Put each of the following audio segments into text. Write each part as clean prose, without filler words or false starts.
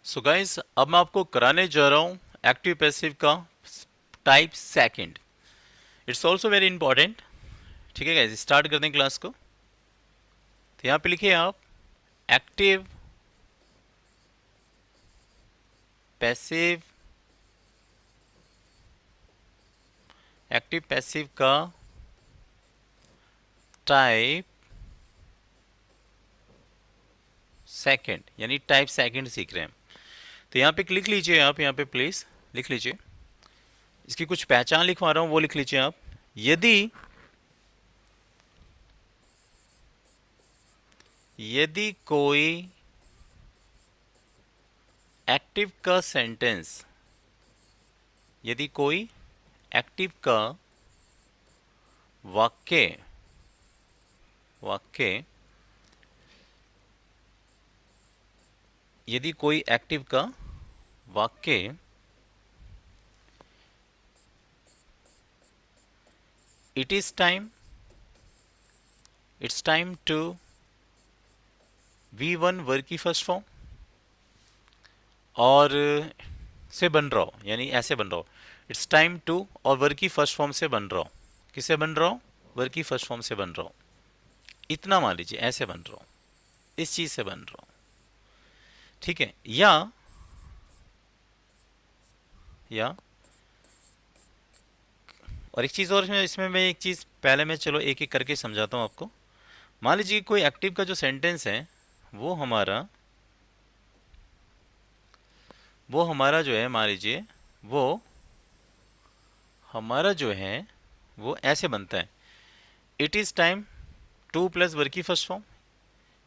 So guys, अब मैं आपको कराने जा रहा हूँ एक्टिव पैसिव का type second. It's also very important. ठीक है गाइस, स्टार्ट करते हैं क्लास को। तो यहाँ पे लिखिए आप एक्टिव पैसिव। एक्टिव पैसिव का टाइप सेकंड, यानी टाइप सेकंड सीख रहे हैं। तो यहाँ पे लिख लीजिए आप, यहाँ पे प्लीज लिख लीजिए। इसकी कुछ पहचान लिखवा रहा हूँ, वो लिख लीजिए आप। यदि यदि कोई एक्टिव का सेंटेंस, यदि कोई एक्टिव का वाक्य वाक्य यदि कोई एक्टिव का वाक्य it is time, it's time to V1 वर्ग की फर्स्ट फॉर्म और से बन रहा हो, यानी ऐसे बन रहा हो। इट्स टाइम टू और वर्ग की फर्स्ट फॉर्म से बन रहा हो। किससे बन रहा हो? वर्ग की फर्स्ट फॉर्म से बन रहा हो। इतना मान लीजिए, ऐसे बन रहा हो, इस चीज से बन रहा हो। ठीक है। या और एक चीज और, इसमें मैं एक चीज पहले मैं, चलो एक एक करके समझाता हूं आपको। मान लीजिए कोई एक्टिव का जो सेंटेंस है वो हमारा वो हमारा जो है, मान लीजिए वो हमारा जो है वो ऐसे बनता है। It is time to plus verb की फर्स्ट फॉर्म,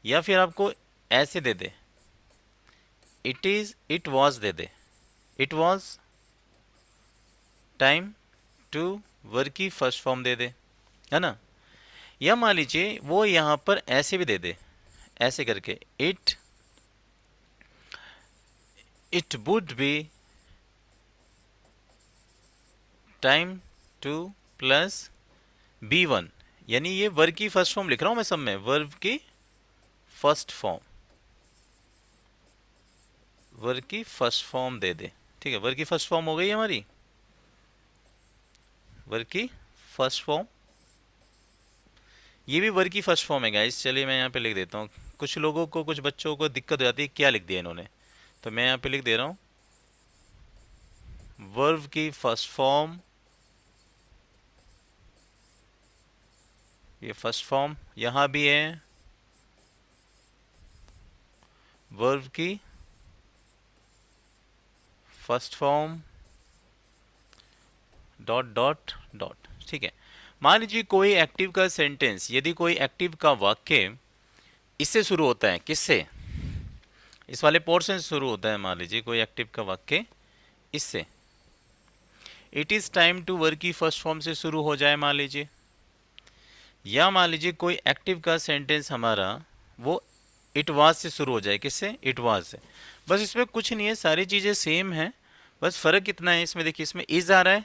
या फिर आपको ऐसे दे दे, इट वॉज दे दे, it was time to verb की फर्स्ट फॉर्म दे दे, है ना। या मान लीजिए वो यहां पर ऐसे भी दे दे, ऐसे करके it would be time to plus B1, यानी ये वर्ब की फर्स्ट फॉर्म लिख रहा हूं मैं, सब में वर्ब की फर्स्ट फॉर्म, वर्ब की फर्स्ट फॉर्म दे दे। ठीक है, वर्ब की फर्स्ट फॉर्म हो गई हमारी, वर्ब की फर्स्ट फॉर्म। ये भी वर्ब की फर्स्ट फॉर्म है गाइस। चलिए मैं यहाँ पे लिख देता हूँ। कुछ लोगों को, कुछ बच्चों को दिक्कत हो जाती है, क्या लिख दिया इन्होंने, तो मैं यहाँ पे लिख दे रहा हूँ वर्ब की फर्स्ट फॉर्म। ये फर्स्ट फॉर्म यहाँ भी है, वर्ब की first form dot dot dot. ठीक है। मान लीजिए कोई एक्टिव का सेंटेंस, यदि कोई एक्टिव का वाक्य इससे शुरू होता है, किससे? इस वाले पोर्शन से शुरू होता है। मान लीजिए कोई एक्टिव का वाक्य इससे, it is time to work की फर्स्ट फॉर्म से शुरू हो जाए मान लीजिए। या मान लीजिए कोई एक्टिव का सेंटेंस हमारा वो इट वाज से शुरू हो जाए, किससे? इट वाज से। बस इसमें कुछ नहीं है, सारी चीजें सेम है, बस फर्क कितना है इसमें, देखिए इसमें इज आ रहा है,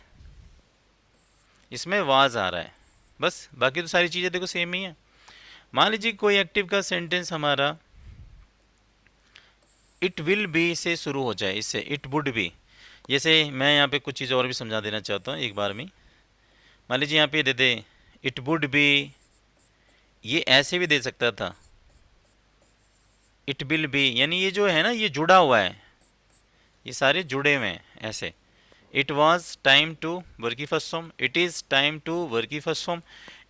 इसमें वाज आ रहा है, बस बाकी तो सारी चीजें देखो सेम ही है। मान लीजिए कोई एक्टिव का सेंटेंस हमारा इट विल बी से शुरू हो जाए, इससे इट वुड बी। जैसे मैं यहाँ पे कुछ चीज़ और भी समझा देना चाहता हूँ एक बार में। मान लीजिए यहाँ पे दे दे इट वुड बी, ये ऐसे भी दे सकता था इट विल बी, यानी ये जो है ना ये जुड़ा हुआ है, ये सारे जुड़े हुए हैं ऐसे। It was time to work की first form, it is time to work की first form,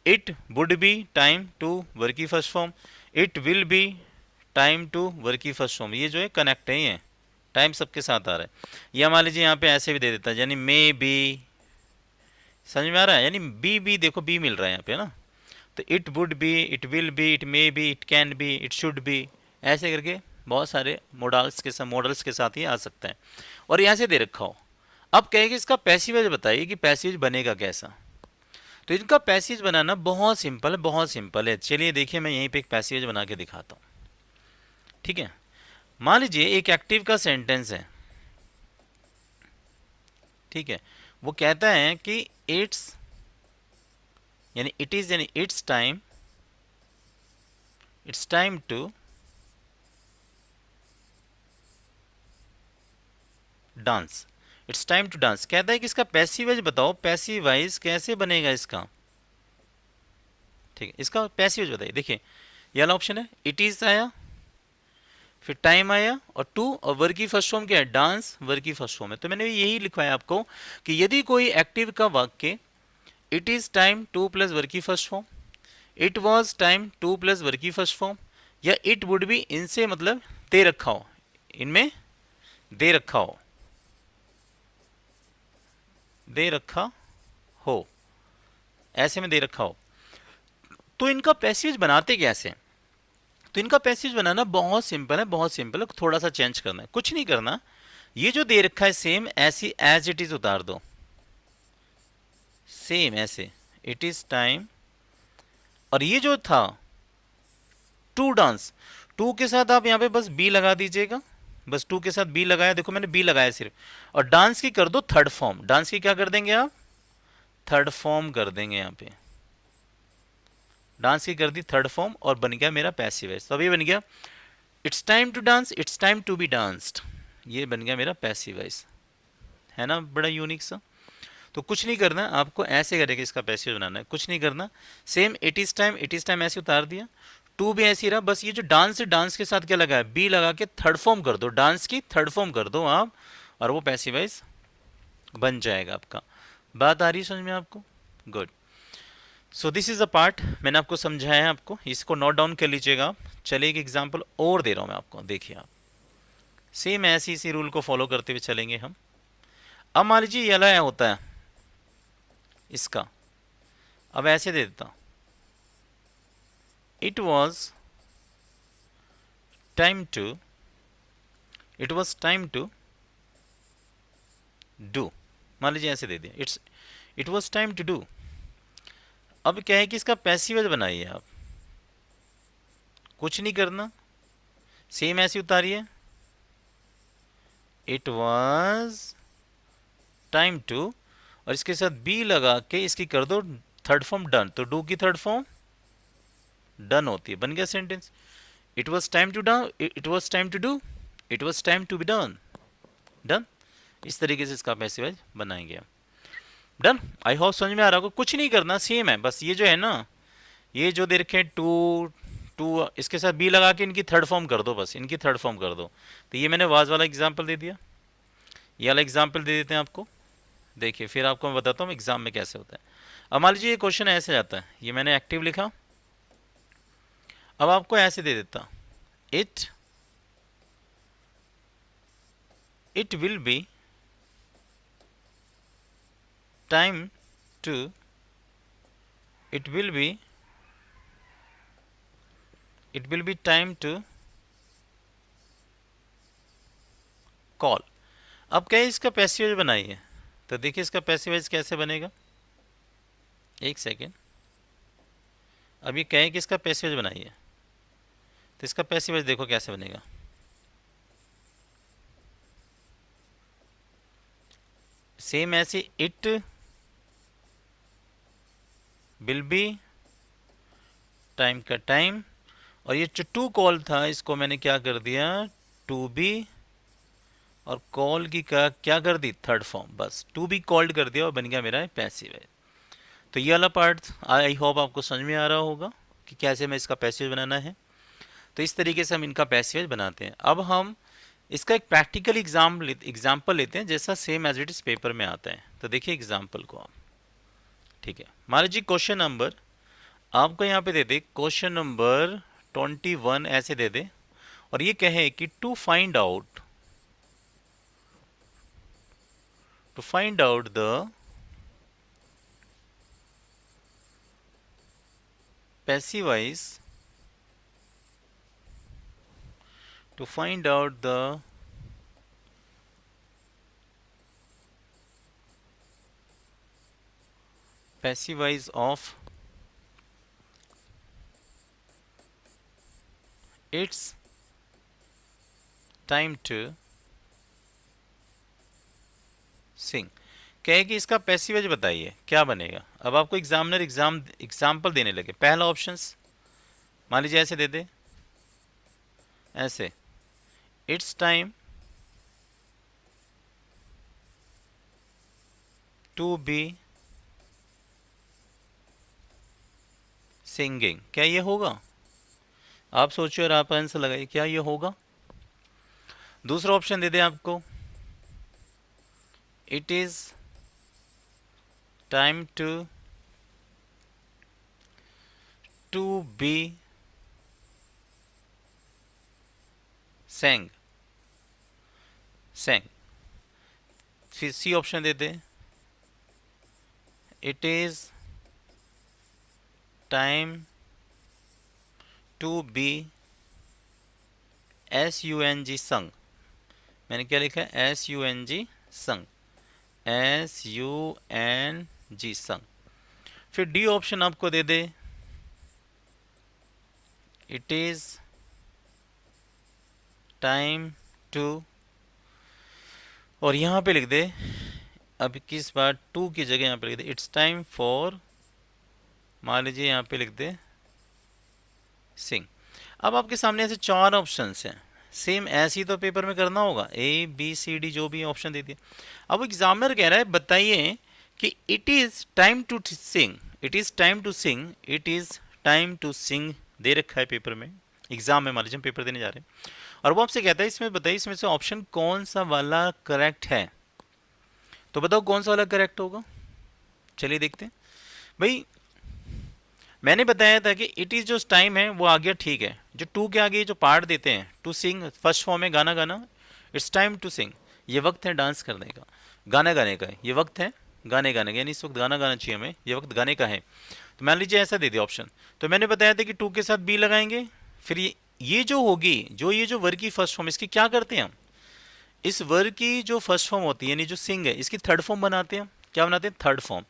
it would be time to work की first form, it will be time to work की फर्स्ट फॉर्म। ये जो है कनेक्ट है, ये time सबके साथ आ रहा है। या मान लीजिए यहाँ पे ऐसे भी दे देता है, यानी मे बी, समझ में आ रहा है, यानी बी देखो बी मिल रहा है यहाँ पे ना। तो it would B, it will B, it may be, it can be, it should be, ऐसे करके बहुत सारे मॉडल्स के साथ ही आ सकता है। और यहाँ से दे रखा हो। अब कहेगा इसका पैसिवेज बताइए कि पैसिवेज बनेगा कैसा। तो इनका पैसेज बनाना बहुत सिंपल है, बहुत सिंपल है। चलिए देखिए मैं यहीं पे एक पैसेज बना के दिखाता हूँ। ठीक है। मान लीजिए एक एक्टिव का सेंटेंस है, ठीक है। वो कहता है कि इट्स, यानी इट इज, यानी it's time to dance, it's time to dance. कहता है कि इसका पैसिव वॉइस बताओ, पैसिव वॉइस कैसे बनेगा इसका, ठीक है, इसका पैसिव वॉइस बताइए। देखिए ये वाला ऑप्शन है, इट इज आया, फिर टाइम आया और टू, और वर्ब की फर्स्ट फॉर्म क्या है, डांस, वर्ब की फर्स्ट फॉर्म है। तो मैंने यही लिखवाया आपको कि यदि कोई एक्टिव का वाक्य it is time to plus verb की first form, it was time to plus verb की फर्स्ट फॉर्म, या इट वुड बी, इनसे मतलब दे रखा हो, इनमें दे रखा हो, दे रखा हो, ऐसे में दे रखा हो, तो इनका पैसेज बनाते कैसे हैं? तो इनका पैसेज बनाना बहुत सिंपल है, बहुत सिंपल है, थोड़ा सा चेंज करना है, कुछ नहीं करना। ये जो दे रखा है सेम ऐसी एज इट इज उतार दो, सेम ऐसे, इट इज टाइम, और ये जो था टू डांस, टू के साथ आप यहाँ पे बस बी लगा दीजिएगा, बस टू के साथ बी लगाया, देखो मैंने बी लगाया सिर्फ, और डांस की कर दो थर्ड फॉर्म, डांस की क्या कर देंगे आप, थर्ड फॉर्म कर देंगे यहाँ पे, डांस की कर दी थर्ड फॉर्म, और बन गया मेरा पैसिव वॉइस। तो अब ये बन गया it's time to dance, it's time to be danced, ये बन गया मेरा पैसिव वॉइस, है ना, बड़ा यूनिक सा। तो कुछ नहीं करना, आपको ऐसे करके इसका पैसिव बनाना है, कुछ नहीं करना, सेम इट इज टाइम ऐसे उतार दिया, टू भी ऐसे ही रहा, बस ये जो डांस है, डांस के साथ क्या लगा है, बी लगा के थर्ड फॉर्म कर दो, डांस की थर्ड फॉर्म कर दो आप, और वो पैसिव वॉइस बन जाएगा आपका। बात आ रही है समझ में आपको? Good. So this is a part, मैंने आपको समझाया है, आपको इसको नोट डाउन कर लीजिएगा आप। चलिए एक एग्जाम्पल और दे रहा हूं मैं आपको, देखिए आप सेम ऐसी इसी रूल को फॉलो करते हुए चलेंगे हम। अब मान लीजिए ये वाला होता है इसका, अब ऐसे दे देता, it was time to, it was time to do, मान लीजिए ऐसे दे दिया, it was time to do. अब क्या है कि इसका पैसिव वॉइस बनाइए आप, कुछ नहीं करना, सेम ऐसे उतारिए, इट वॉज टाइम टू, और इसके साथ बी लगा के इसकी कर दो थर्ड फॉर्म डन, तो डू की थर्ड फॉर्म डन होती है, बन गया sentence, it was time to done, it was time to do, it was time to be done, done. इस तरीके से इसका पैसिव वॉइस बनाएंगे हम। डन, आई होप समझ में आ रहा होगा, कुछ नहीं करना, सेम है, बस ये जो है ना, ये जो दे रखे टू, टू इसके साथ बी लगा के इनकी थर्ड फॉर्म कर दो, बस इनकी थर्ड फॉर्म कर दो। तो ये मैंने वाज वाला एग्जाम्पल दे दिया, ये वाला एग्जाम्पल दे देते हैं आपको, देखिए फिर आपको मैं बताता हूँ एग्जाम में कैसे होता है। अब मान लीजिए ये क्वेश्चन ऐसे जाता है, ये मैंने एक्टिव लिखा, अब आपको ऐसे दे देता, it it will be time to, it will be time to call। अब क्या है, इसका पैसिव वॉइस बनाइए, तो देखिए इसका पैसिव वॉइस कैसे बनेगा, एक सेकेंड। अब ये क्या है कि इसका पैसिव वॉइस बनाइए, तो इसका पैसिव वॉइस देखो कैसे बनेगा, सेम ऐसे, इट विल बी, टाइम का टाइम, और ये जो टू कॉल था इसको मैंने क्या कर दिया, टू बी, और कॉल की क्या कर दी, थर्ड फॉर्म, बस टू बी कॉल्ड कर दिया और बन गया मेरा पैसिव है। तो ये वाला पार्ट आई होप आपको समझ में आ रहा होगा कि कैसे मैं इसका पैसिव बनाना है। तो इस तरीके से हम इनका पैसिव बनाते हैं। अब हम इसका एक प्रैक्टिकल एग्जाम्पल लेते हैं, जैसा same as it is paper में आता है। तो देखिए एग्जाम्पल को आप, ठीक है, मान लीजिए क्वेश्चन नंबर आपको यहाँ पे दे दे, क्वेश्चन नंबर 21 ऐसे दे दे, और ये कहे कि to find out the passive voice, to find out the passive voice of it's time to sing। कहे कि इसका पैसिव वॉइस बताइए क्या बनेगा। अब आपको एग्जामिनर एग्जाम्पल देने लगे, पहला ऑप्शंस मान लीजिए ऐसे दे दे, ऐसे, it's time to be singing. क्या ये होगा? आप सोचिए और आप आंसर लगाइए, क्या ये होगा? दूसरा ऑप्शन दे दें आपको, it is time to be sung. Sung. फिर सी ऑप्शन दे दें, it is time to be SUNG sung. मैंने क्या लिखा है? SUNG संग। SUNG संग। फिर डी ऑप्शन आपको दे दे, इट इज टाइम टू, और यहाँ पे लिख दे, अब किस बार टू की जगह यहाँ पे लिख दे इट्स टाइम फॉर, मान लीजिए यहाँ पे लिख दे सिंग। अब आपके सामने ऐसे चार ऑप्शंस हैं, सेम ऐसे ही तो पेपर में करना होगा, ABCD जो भी ऑप्शन दे दिए। अब एग्जामिनर कह रहा है बताइए कि it is time to sing, it is time to sing, it is time to sing दे रखा है पेपर में, एग्जाम में मान लीजिए हम पेपर देने जा रहे हैं, और वो आपसे कहता है इसमें बताइए इसमें से ऑप्शन कौन सा वाला करेक्ट है। तो बताओ कौन सा वाला करेक्ट होगा। चलिए देखते हैं। भाई मैंने बताया था कि इट इज जो टाइम है वो आ गया, ठीक है। जो टू के आगे जो पार्ट देते हैं, टू सिंग फर्स्ट फॉर्म है गाना गाना, इट्स टाइम टू सिंग, ये वक्त है डांस करने का, गाना गाने का है, ये वक्त है गाने गाने का, यानी इस वक्त गाना गाना चाहिए हमें, ये वक्त गाने का है। तो मान लीजिए ऐसा दे दिया ऑप्शन, तो मैंने बताया था कि टू के साथ बी लगाएंगे, फिर ये जो होगी, जो ये जो वर्ग की फर्स्ट फॉर्म, इसकी क्या करते हैं हम, इस वर्ग की जो फर्स्ट फॉर्म होती है यानी जो सिंग है, इसकी थर्ड फॉर्म बनाते हैं। क्या बनाते हैं? Third form.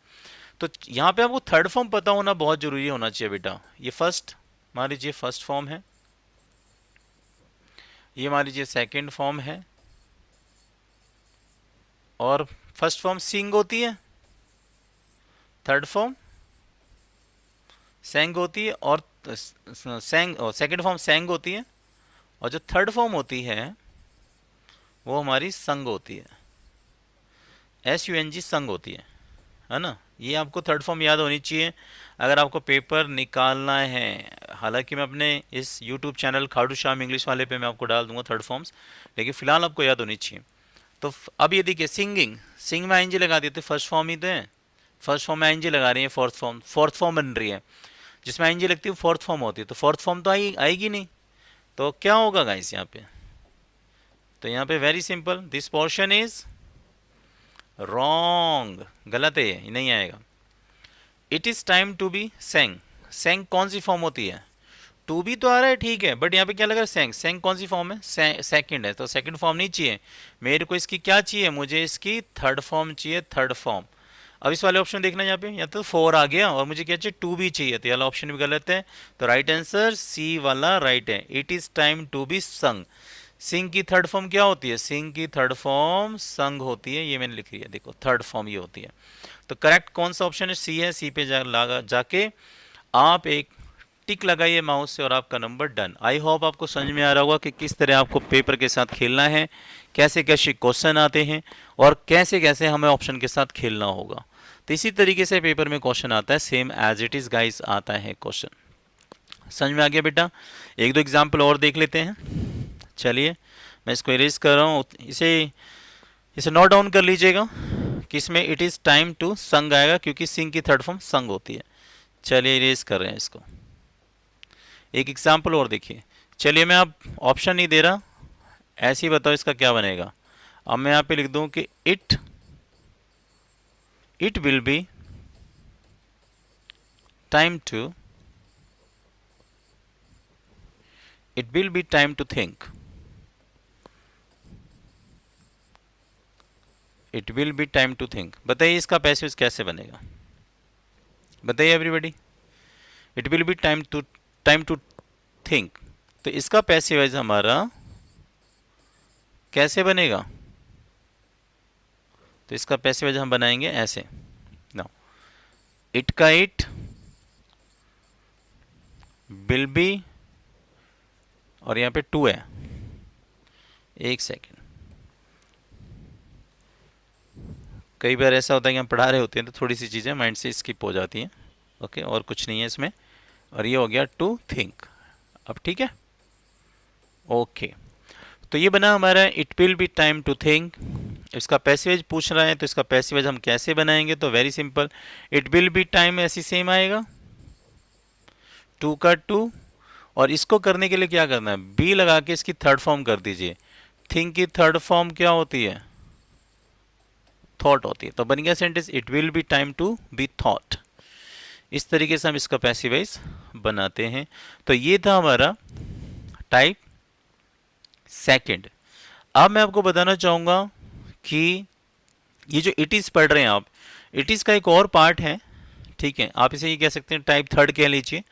तो यहाँ पे आपको थर्ड फॉर्म पता होना बहुत जरूरी होना चाहिए बेटा। ये फर्स्ट, मान लीजिए फर्स्ट फॉर्म है, ये मान लीजिए सेकंड फॉर्म है, और फर्स्ट फॉर्म सिंग होती है, थर्ड फॉर्म सेंग होती है, और सेंग, सेकंड फॉर्म सेंग होती है, और जो थर्ड फॉर्म होती है वो हमारी संग होती है, SUNG संग होती है ना। ये आपको थर्ड फॉर्म याद होनी चाहिए अगर आपको पेपर निकालना है। हालांकि मैं अपने इस YouTube channel Khadu Shyam English वाले पे मैं आपको डाल दूंगा थर्ड फॉर्म्स, लेकिन फिलहाल आपको याद होनी चाहिए। तो अब ये देखिए सिंगिंग, सिंग में ING लगा देते, फर्स्ट फॉर्म ही तो है, फर्स्ट फॉर्म में ING लगा रही है, फोर्थ फॉर्म बन रही है, जिसमें ING लगती है फोर्थ फॉर्म होती है, तो फोर्थ फॉर्म तो आएगी नहीं। तो क्या होगा गाइस यहाँ पे? तो यहाँ पे very simple, this portion is wrong, गलत है, ये नहीं आएगा। It is time to be sung. Sung कौन सी फॉर्म होती है? टू बी तो आ रहा है ठीक है, बट यहाँ पे क्या लगा? सेंग। सेंग कौन सी फॉर्म है? सेकंड है, तो सेकंड फॉर्म नहीं चाहिए मेरे को, इसकी क्या चाहिए? मुझे इसकी थर्ड फॉर्म चाहिए, थर्ड फॉर्म। अब इस वाले ऑप्शन देखना, यहाँ पे या तो 4 आ गया और मुझे क्या चाहिए? 2 भी चाहिए, तो ये वाला ऑप्शन भी गलत है। तो राइट आंसर सी वाला राइट है, it is time to be sung. Sing की थर्ड फॉर्म क्या होती है? सिंग की थर्ड फॉर्म संग होती है, ये मैंने लिख लिया, देखो थर्ड फॉर्म ये होती है। तो करेक्ट कौन सा ऑप्शन है? सी है। सी पे जाके आप एक टिक लगाइए माउस से और आपका नंबर डन। आई होप आपको समझ में आ रहा होगा कि किस तरह आपको पेपर के साथ खेलना है, कैसे कैसे क्वेश्चन आते हैं और कैसे कैसे हमें ऑप्शन के साथ खेलना होगा। तो इसी तरीके से पेपर में क्वेश्चन आता है, same as it is guys आता है क्वेश्चन। समझ में आ गया बेटा? एक दो एग्जाम्पल और देख लेते हैं। चलिए मैं इसको इरेज कर रहा हूँ, इसे इसे नोट डाउन कर लीजिएगा कि इसमें इट इज़ टाइम टू संग आएगा, क्योंकि सिंग की थर्ड फॉर्म संग होती है। चलिए इरेज कर रहे हैं इसको। एक एग्जाम्पल और देखिए। चलिए मैं अब ऑप्शन नहीं दे रहा, ऐसे ही बताओ इसका क्या बनेगा। अब मैं यहाँ पे लिख दूँ कि it will be time to, it will be time to think, it will be time to think. बताइए इसका पैसिव कैसे बनेगा? बताइए everybody. It will be time to think, तो इसका पैसिव वाइज हमारा कैसे बनेगा? तो इसका पैसिव वाइज हम बनाएंगे ऐसे, नाउ इट का इट विल बी, और यहाँ पे टू है, एक सेकेंड, कई बार ऐसा होता है कि हम पढ़ा रहे होते हैं तो थोड़ी सी चीज़ें माइंड से स्किप हो जाती हैं। ओके, और कुछ नहीं है इसमें। और ये हो गया टू थिंक। अब ठीक है, ओके। तो ये बना हमारा it will be time to think. इसका पैसिवेज पूछ रहा है तो इसका पैसिवेज हम कैसे बनाएंगे, तो very simple, it will be time ऐसी सेम आएगा, टू का टू, और इसको करने के लिए क्या करना है, बी लगा के इसकी थर्ड फॉर्म कर दीजिए। थिंक की थर्ड फॉर्म क्या होती है, थॉट होती है। तो बन गया sentence it will be time to be thought. इस तरीके से हम इसका पैसिवाइज बनाते हैं। तो ये था हमारा टाइप सेकंड। अब मैं आपको बताना चाहूंगा कि ये जो इट इज पढ़ रहे हैं आप, इट इज का एक और पार्ट है, ठीक है, आप इसे ये कह सकते हैं टाइप थर्ड कह लीजिए।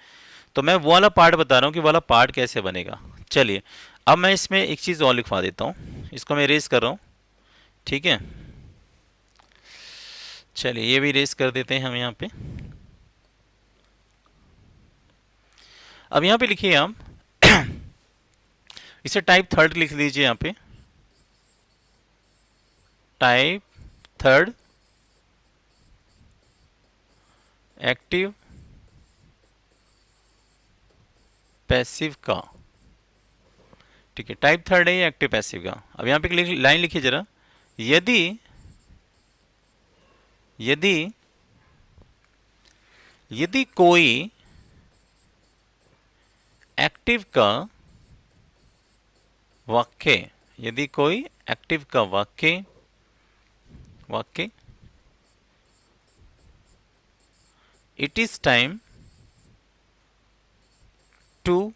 तो मैं वो वाला पार्ट बता रहा हूं कि वाला पार्ट कैसे बनेगा। चलिए, अब मैं इसमें एक चीज और लिखवा देता हूं, इसको मैं रेस कर रहा हूं, ठीक है। चलिए ये भी रेस कर देते हैं हम यहाँ पे। अब यहाँ पे लिखिए आप इसे टाइप थर्ड लिख लीजिए यहाँ पे, टाइप थर्ड एक्टिव पैसिव का, ठीक है। टाइप थर्ड है ये एक्टिव पैसिव का। अब यहाँ पे लाइन लिखिए जरा, यदि यदि यदि कोई एक्टिव का वाक्य, यदि कोई एक्टिव का वाक्य वाक्य it is time to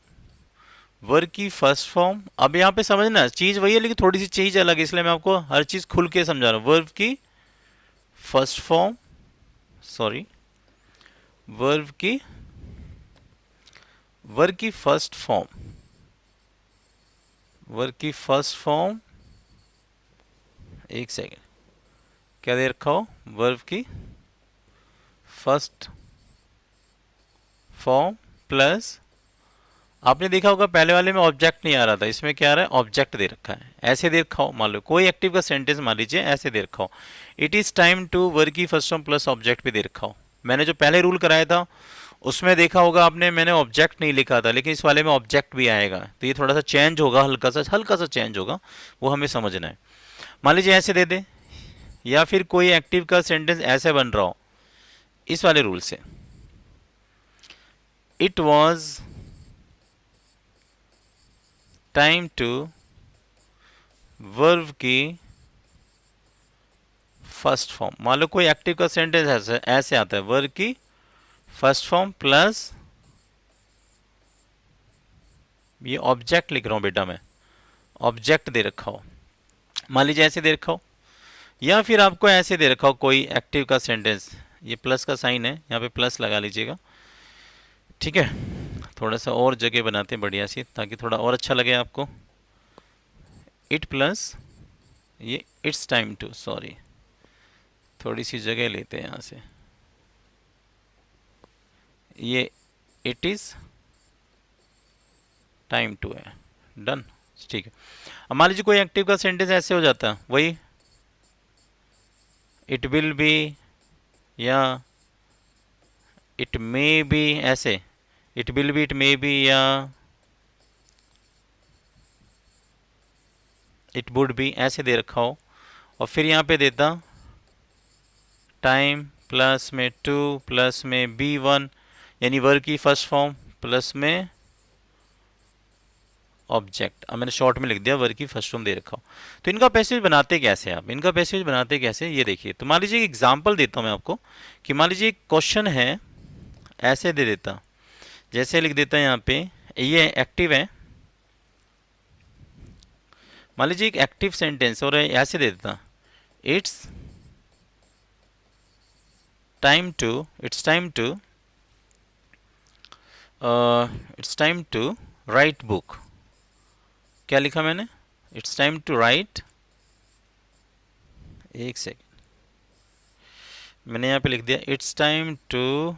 work की फर्स्ट फॉर्म। अब यहाँ पे समझना चीज वही है लेकिन थोड़ी सी चीज अलग है, इसलिए मैं आपको हर चीज खुल के समझा रहा हूं। वर्ब की फर्स्ट फॉर्म, सॉरी, वर्ब की वर्ब की फर्स्ट फॉर्म, वर्ब की फर्स्ट फॉर्म, एक सेकेंड, क्या दे रखा हो, वर्ब की फर्स्ट फॉर्म प्लस, आपने देखा होगा पहले वाले में ऑब्जेक्ट नहीं आ रहा था, इसमें क्या आ रहा है, ऑब्जेक्ट दे रखा है। ऐसे दे रखा हो, मान लो कोई एक्टिव का सेंटेंस मान लीजिए ऐसे दे रखा हो, it is time to work की फर्स्ट फॉर्म प्लस ऑब्जेक्ट भी दे रखा हो। मैंने जो पहले रूल कराया था उसमें देखा होगा आपने, मैंने ऑब्जेक्ट नहीं लिखा था, लेकिन इस वाले में ऑब्जेक्ट भी आएगा। तो ये थोड़ा सा चेंज होगा, हल्का सा चेंज होगा, वो हमें समझना है। मान लीजिए ऐसे दे दे, या फिर कोई एक्टिव का सेंटेंस ऐसे बन रहा हो इस वाले रूल से, it was time to verb की फर्स्ट फॉर्म। मान लो कोई एक्टिव का सेंटेंस ऐसे आता है, वर्ब की फर्स्ट फॉर्म प्लस, ये ऑब्जेक्ट लिख रहा हूं बेटा मैं, ऑब्जेक्ट दे रखा हो, मान लीजिए ऐसे दे रखा हो, या फिर आपको ऐसे दे रखा हो कोई एक्टिव का सेंटेंस, ये प्लस का साइन है, यहाँ पे प्लस लगा लीजिएगा, ठीक है। थोड़ा सा और जगह बनाते हैं बढ़िया सी, ताकि थोड़ा और अच्छा लगे आपको। इट प्लस ये इट्स टाइम टू, सॉरी, थोड़ी सी जगह लेते हैं यहाँ से, ये इट इज टाइम टू है, डन, ठीक है। अब मान लीजिए कोई एक्टिव का सेंटेंस ऐसे हो जाता है, वही इट विल बी या इट मे बी, ऐसे it will B, it may be, या इट वुड बी, ऐसे दे रखा हो, और फिर यहाँ पे देता टाइम प्लस में टू प्लस में बी वन, यानी वर्ब की फर्स्ट फॉर्म प्लस में ऑब्जेक्ट। अब मैंने शॉर्ट में लिख दिया, वर्ब की फर्स्ट फॉर्म दे रखा हो। तो इनका पैसेज बनाते कैसे, आप इनका पैसेज बनाते कैसे ये देखिए। तो मान लीजिए एग्जाम्पल देता हूँ मैं आपको, कि मान लीजिए एक क्वेश्चन है, ऐसे दे देता, जैसे लिख देता है यहाँ पे, ये एक्टिव है, मान लीजिए एक एक्टिव सेंटेंस, और ऐसे दे देता it's time to, it's time to it's time to write book. क्या लिखा मैंने, इट्स टाइम टू राइट, एक सेकेंड, मैंने यहाँ पे लिख दिया it's time to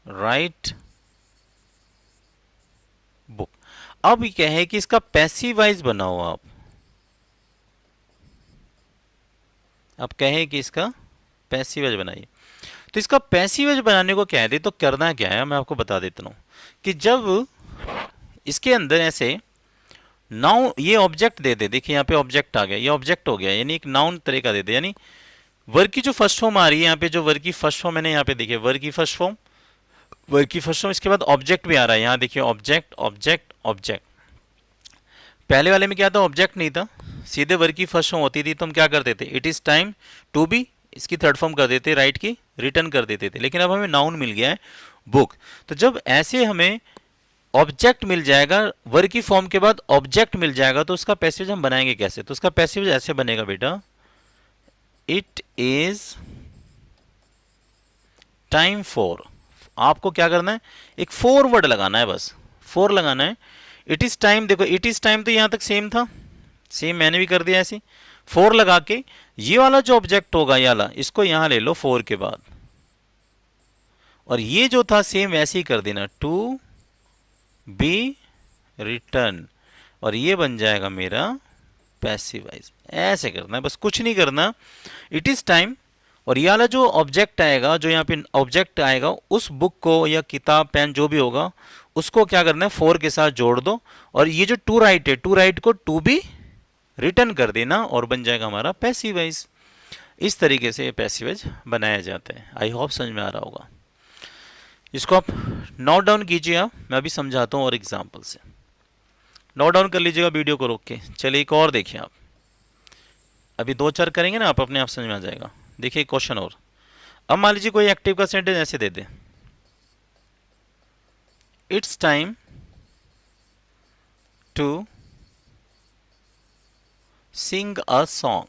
write book. अब क्या है कि इसका पैसिव वाइज बनाओ आप, अब कहे कि इसका पैसिव वॉइस बनाइए, तो इसका पैसिव वॉइस बनाने को कह दे तो करना क्या है, मैं आपको बता देता हूँ कि जब इसके अंदर ऐसे नाउन ये ऑब्जेक्ट दे दे, देखिए यहाँ पे ऑब्जेक्ट आ गया, ये ऑब्जेक्ट हो गया, यानी एक नाउन तरह का दे दे, यानी वर्ग की जो फर्स्ट फॉर्म आ रही है यहाँ पे, जो वर्ग की फर्स्ट फॉर्म मैंने यहाँ पे देखिए, वर्ग की फर्स्ट फॉर्म, वर्ग की फर्स्ट फॉर्म, इसके बाद ऑब्जेक्ट भी आ रहा है, यहाँ देखिए ऑब्जेक्ट ऑब्जेक्ट ऑब्जेक्ट। पहले वाले में क्या था, ऑब्जेक्ट नहीं था, सीधे वर्ग की फर्स्ट फॉर्म होती थी, तो हम क्या करते थे, it is time to be, इसकी थर्ड फॉर्म कर देते, राइट की रिटर्न कर देते थे। लेकिन अब हमें नाउन मिल गया है बुक, तो जब ऐसे हमें ऑब्जेक्ट मिल जाएगा, वर्ग की फॉर्म के बाद ऑब्जेक्ट मिल जाएगा, तो उसका पैसेज हम बनाएंगे कैसे, तो उसका पैसेज ऐसे बनेगा बेटा, इट इज टाइम फॉर, आपको क्या करना है, एक फॉरवर्ड लगाना है, बस फोर लगाना है। इट इज टाइम, देखो इट इज टाइम तो यहां तक सेम था, सेम मैंने भी कर दिया ऐसे, फोर लगा के ये वाला जो ऑब्जेक्ट होगा ये वाला, इसको यहां ले लो फोर के बाद, और ये जो था सेम वैसे ही कर देना, टू बी रिटर्न, और ये बन जाएगा मेरा पैसिव वॉइस। ऐसे करना है, बस कुछ नहीं करना। इट इज टाइम, और ये वाला जो ऑब्जेक्ट आएगा, जो यहाँ पे ऑब्जेक्ट आएगा, उस बुक को या किताब पेन जो भी होगा, उसको क्या करना है, फोर के साथ जोड़ दो, और ये जो टू राइट है, टू राइट को टू बी रिटर्न कर देना, और बन जाएगा हमारा पैसिव वॉइस। इस तरीके से पैसिव वॉइस बनाया जाता है। आई होप समझ में आ रहा होगा। इसको आप नोट डाउन कीजिए, आप मैं अभी समझाता हूँ और एग्जाम्पल से नोट डाउन कर लीजिएगा वीडियो को रोक के। चलिए एक और देखिए आप, अभी दो चार करेंगे ना आप, अपने आप समझ में आ जाएगा। देखिए क्वेश्चन और, अब मान लीजिए कोई एक्टिव का सेंटेंस ऐसे दे दे, it's time to sing a song,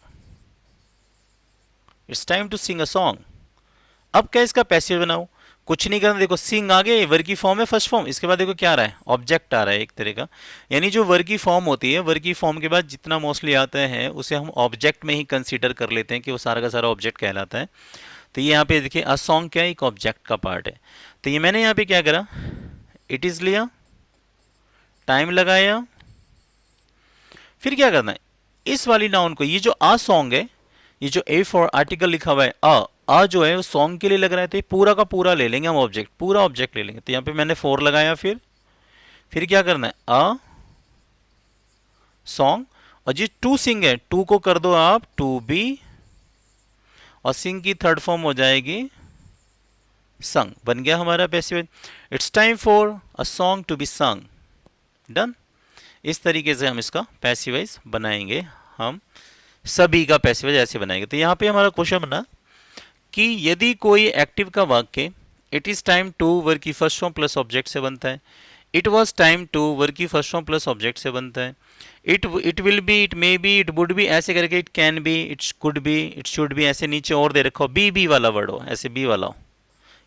it's time to sing a song. अब क्या इसका पैसिव बनाओ, कुछ नहीं करना, देखो सिंग आ गया, ये वर्ग की फॉर्म है फर्स्ट फॉर्म, इसके बाद देखो क्या आ रहा है, ऑब्जेक्ट आ रहा है एक तरह का, यानी जो वर्ग की फॉर्म होती है, वर्ग की फॉर्म के बाद जितना मोस्टली आता है उसे हम ऑब्जेक्ट में ही कंसीडर कर लेते हैं कि वो सारा का सारा ऑब्जेक्ट कहलाता है। तो ये यहाँ पे देखिए अ सॉन्ग क्या है, एक ऑब्जेक्ट का पार्ट है। तो ये मैंने यहाँ पे क्या करा, इट इज लिया, टाइम लगाया, फिर क्या करना है, इस वाली नाउन को, ये जो आ सॉन्ग है, ये जो ए फॉर आर्टिकल लिखा हुआ है आ जो है वो सॉन्ग के लिए लग रहा है, तो ये पूरा का पूरा ले लेंगे हम ऑब्जेक्ट, पूरा ऑब्जेक्ट ले लेंगे। तो यहाँ पे मैंने फोर लगाया, फिर क्या करना है, अ सॉन्ग, और जी टू सिंग है, टू को कर दो आप टू बी, और सिंग की थर्ड फॉर्म हो जाएगी संग, बन गया हमारा passive. It's time for a song to be sung, done. इस तरीके से हम इसका पैसिव वॉइस बनाएंगे, हम सभी का पैसिव वॉइस ऐसे बनाएंगे। तो यहाँ पे हमारा क्वेश्चन बना कि यदि कोई एक्टिव का वाक्य it is time to verb की फर्स्ट फॉर्म प्लस ऑब्जेक्ट से बनता है, it was time to verb की फर्स्ट फॉर्म प्लस ऑब्जेक्ट से बनता है, it will B, it may be, it would B, ऐसे करके it can be, it could be, it should be, ऐसे नीचे और दे रखा हो, बी वाला वर्ड हो, ऐसे बी वाला हो।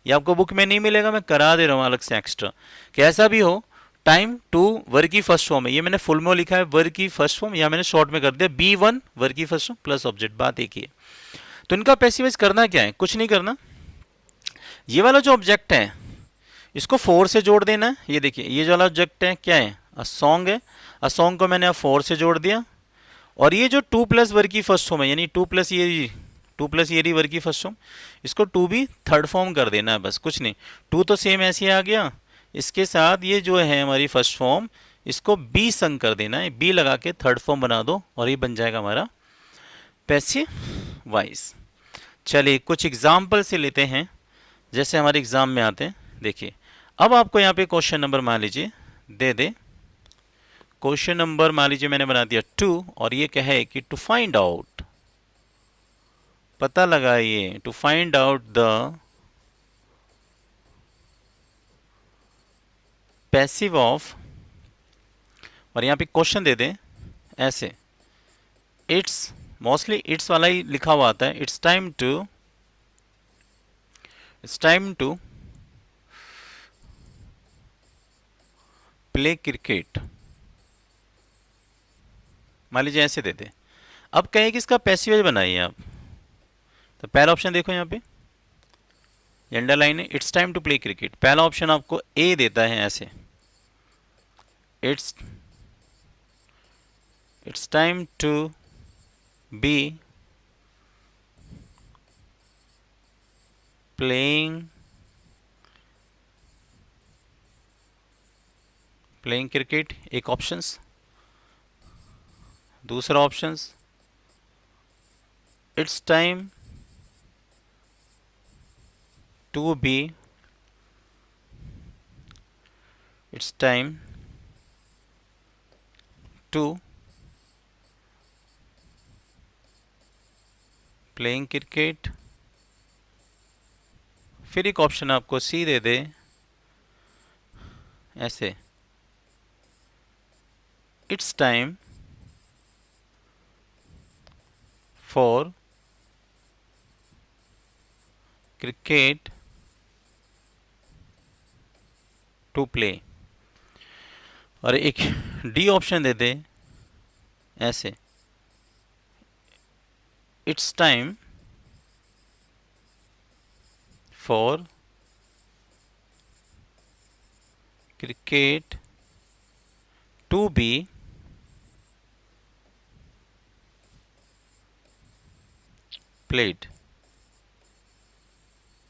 ये आपको बुक में नहीं मिलेगा, मैं करा दे रहा हूँ अलग से एक्स्ट्रा, कैसा भी हो, टाइम टू वर्ग की फर्स्ट फॉर्म है, ये मैंने फुल में लिखा है वर्ग की फर्स्ट फॉर्म, या मैंने शॉर्ट में कर दिया B1 वर्ग की फर्स्ट फॉर्म प्लस ऑब्जेक्ट, बात एक ही है। तो इनका पैसिव वॉइस करना क्या है, कुछ नहीं करना, ये वाला जो ऑब्जेक्ट है इसको फोर से जोड़ देना है। ये देखिए ये जो वाला ऑब्जेक्ट है क्या है, अ सॉन्ग है, अ सॉन्ग को मैंने अब फोर से जोड़ दिया, और ये जो टू प्लस वर्ग की फर्स्ट फॉर्म है, यानी टू प्लस ये वर्ग की फर्स्ट फॉर्म, इसको टू भी थर्ड फॉर्म कर देना है, बस कुछ नहीं। टू तो सेम ऐसे ही आ गया, इसके साथ ये जो है हमारी फर्स्ट फॉर्म, इसको बी संग कर देना है, बी लगा के थर्ड फॉर्म बना दो, और ये बन जाएगा हमारा पैसिव वॉइस। चलिए कुछ एग्जाम्पल से लेते हैं, जैसे हमारे एग्जाम में आते हैं। देखिए अब आपको यहाँ पे क्वेश्चन नंबर मान लीजिए दे दे, क्वेश्चन नंबर मान लीजिए मैंने बना दिया 2, और ये कहे कि टू फाइंड आउट, पता लगाइए, to find out the passive of, और यहाँ पे क्वेश्चन दे दें ऐसे, इट्स, मोस्टली इट्स वाला ही लिखा हुआ आता है, it's time to play cricket, मान लीजिए ऐसे दे दे। अब कहें कि इसका पैसिव वॉइस बनाइए आप, तो पहला ऑप्शन देखो यहाँ पे अंडरलाइन है, it's time to play cricket, पहला ऑप्शन आपको ए देता है ऐसे, it's it's time to be playing cricket एक ऑप्शंस। दूसरा options, it's time to be, it's time to playing cricket. फिर एक ऑप्शन आपको सी दे दे ऐसे, it's time for cricket to play. और एक डी ऑप्शन दे दे ऐसे, it's time for cricket to be played.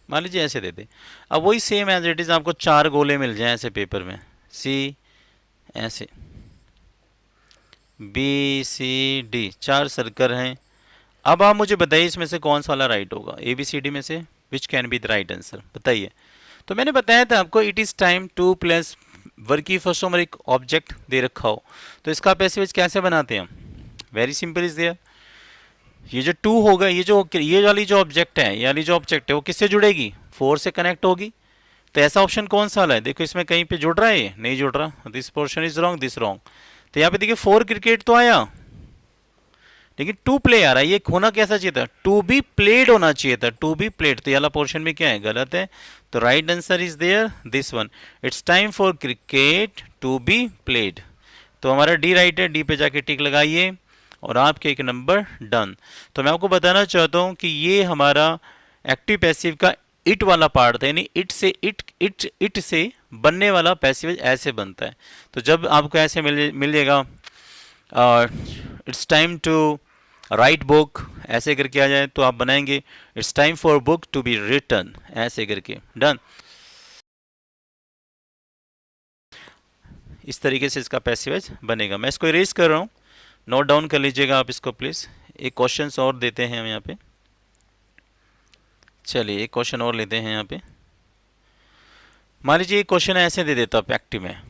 मान लीजिए ऐसे दे दे। अब वही सेम एज इट इज आपको 4 गोले मिल जाए ऐसे पेपर में, सी ऐसे, बी सी डी 4 सर्कल हैं। अब आप मुझे बताइए इसमें से कौन सा वाला राइट होगा, ए बी सी डी में से which can be the right answer, बताइए। तो मैंने बताया था आपको, it is time to plus verb की फर्स्ट फॉर्म और एक ऑब्जेक्ट दे रखा हो, तो इसका पैसिव कैसे बनाते हैं हम? Very simple is there. ये जो टू होगा, ये वाली जो ऑब्जेक्ट है, ये वाली जो ऑब्जेक्ट है वो किससे जुड़ेगी? 4 से कनेक्ट होगी। तो ऐसा ऑप्शन कौन सा वाला है? देखो इसमें कहीं पे जुड़ रहा है, ये नहीं जुड़ रहा, this portion is wrong, this wrong. तो यहाँ पे देखिए 4 क्रिकेट तो आया, लेकिन टू प्ले आ रहा है। ये होना कैसा चाहिए था? टू बी प्लेड होना चाहिए था, टू बी प्लेड। तो ये वाला पोर्शन में क्या है? गलत है। तो right answer is there this one, it's time for cricket to be played. तो हमारा डी राइट है, डी पे जाके टिक लगाइए और आपके एक नंबर डन। तो मैं आपको बताना चाहता हूं कि ये हमारा एक्टिव पैसिव का इट वाला पार्ट था, यानी इट से बनने वाला पैसिव ऐसे बनता है। तो जब आपको ऐसे मिलेगा, it's time to write book ऐसे करके आ जाए तो आप बनाएंगे it's time for book to be written ऐसे करके, डन। इस तरीके से इसका पैसिव बनेगा। मैं इसको इरेज कर रहा हूँ, नोट डाउन कर लीजिएगा आप इसको प्लीज। एक क्वेश्चन और देते हैं हम यहाँ पे, चलिए एक क्वेश्चन और लेते हैं यहाँ पे। मान लीजिए एक क्वेश्चन ऐसे दे देता हूँ एक्टिव में,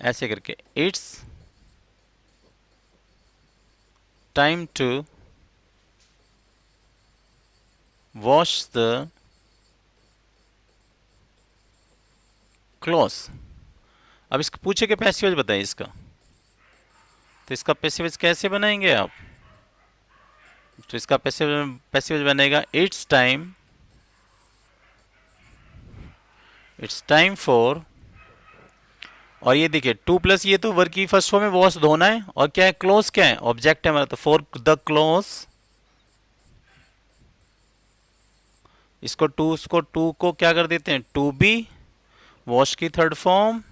ऐसे करके, it's time to wash the clothes. अब इसको पूछे कि पैसिव बताइए इसका, तो इसका पैसिव कैसे बनाएंगे आप? तो इसका पैसिव बनेगा इट्स टाइम फॉर, और ये देखिए 2 प्लस ये तो वर्ब की फर्स्ट फॉर्म में वॉश धोना है, और क्या है? क्लोज क्या है? ऑब्जेक्ट है हमारा, तो फॉर द क्लोज। इसको टू को क्या कर देते हैं? टू बी, वॉश की थर्ड फॉर्म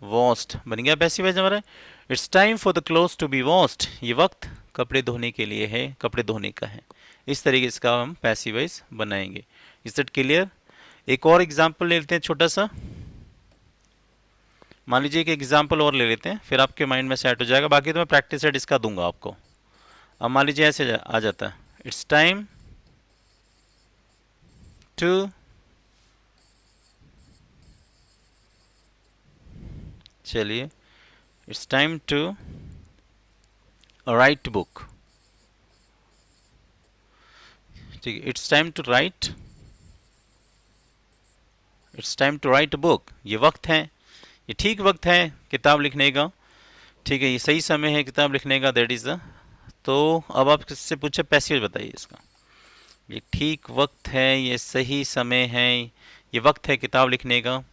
वॉश्ड, बन गया पैसिव हमारा। It's time for the clothes to be washed, ये वक्त कपड़े धोने के लिए है, कपड़े धोने का है। इस तरीके से हम पैसिव बनाएंगे। Is that clear? एक और एग्जांपल ले लेते हैं छोटा सा। मान लीजिए एक एग्जांपल और ले लेते हैं, फिर आपके माइंड में सेट हो जाएगा। बाकी तो मैं प्रैक्टिस सेट इसका दूंगा आपको। अब मान लीजिए ऐसे आ जाता है, इट्स टाइम टू चलिए, it's time to write book. ठीक है, it's time to write, it's time to write book. ये वक्त है, ये ठीक वक्त है किताब लिखने का। ठीक है, ये सही समय है किताब लिखने का, दैट इज द। तो अब आप किससे पूछे पैसिव बताइए इसका। ये ठीक वक्त है, ये सही समय है, ये वक्त है किताब लिखने का।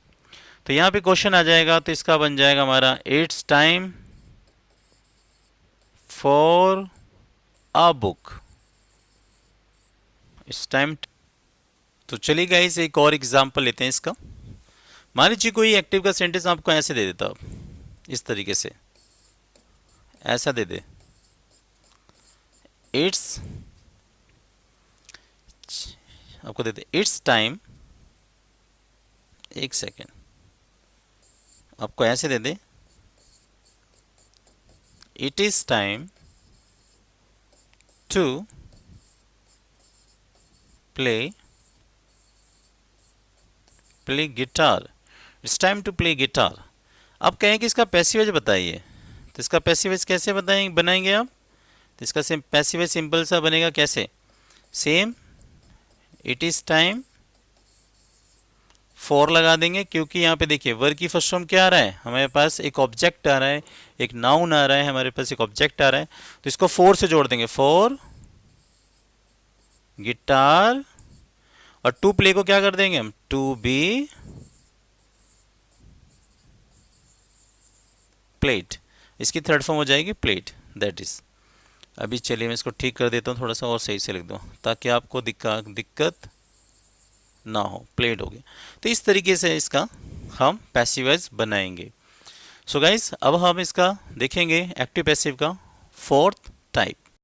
तो यहाँ पे क्वेश्चन आ जाएगा, तो इसका बन जाएगा हमारा it's time for a book, it's time. तो चलिए गाइस एक और एग्जांपल लेते हैं इसका। मान लीजिए कोई एक्टिव का सेंटेंस आपको ऐसे दे देता, इस तरीके से ऐसा दे दे, इट्स आपको देते इट्स टाइम, एक सेकेंड, आपको ऐसे दे दे it is time to play guitar, it's time to play guitar. आप कहें कि इसका पैसिव वॉइस बताइए, तो इसका पैसिव वॉइस कैसे बनाएंगे आप? तो इसका पैसिव वॉइस सिंपल सा बनेगा कैसे? Same, it is time, for लगा देंगे, क्योंकि यहाँ पे देखिए वर्ब की फर्स्ट फॉर्म क्या आ रहा है, हमारे पास एक ऑब्जेक्ट आ रहा है, एक नाउन आ रहा है, हमारे पास एक ऑब्जेक्ट आ रहा है, तो इसको फॉर से जोड़ देंगे, फॉर गिटार, और टू प्ले को क्या कर देंगे हम, टू बी प्लेट, इसकी थर्ड फॉर्म हो जाएगी प्लेट, दैट इज। अभी चलिए मैं इसको ठीक कर देता हूँ, थोड़ा सा और सही से लिख दूँ ताकि आपको दिक्कत ना हो, प्लेट हो गया। तो इस तरीके से इसका हम पैसिव वॉइस बनाएंगे। सो गाइस, अब हम इसका देखेंगे एक्टिव पैसिव का फोर्थ टाइप।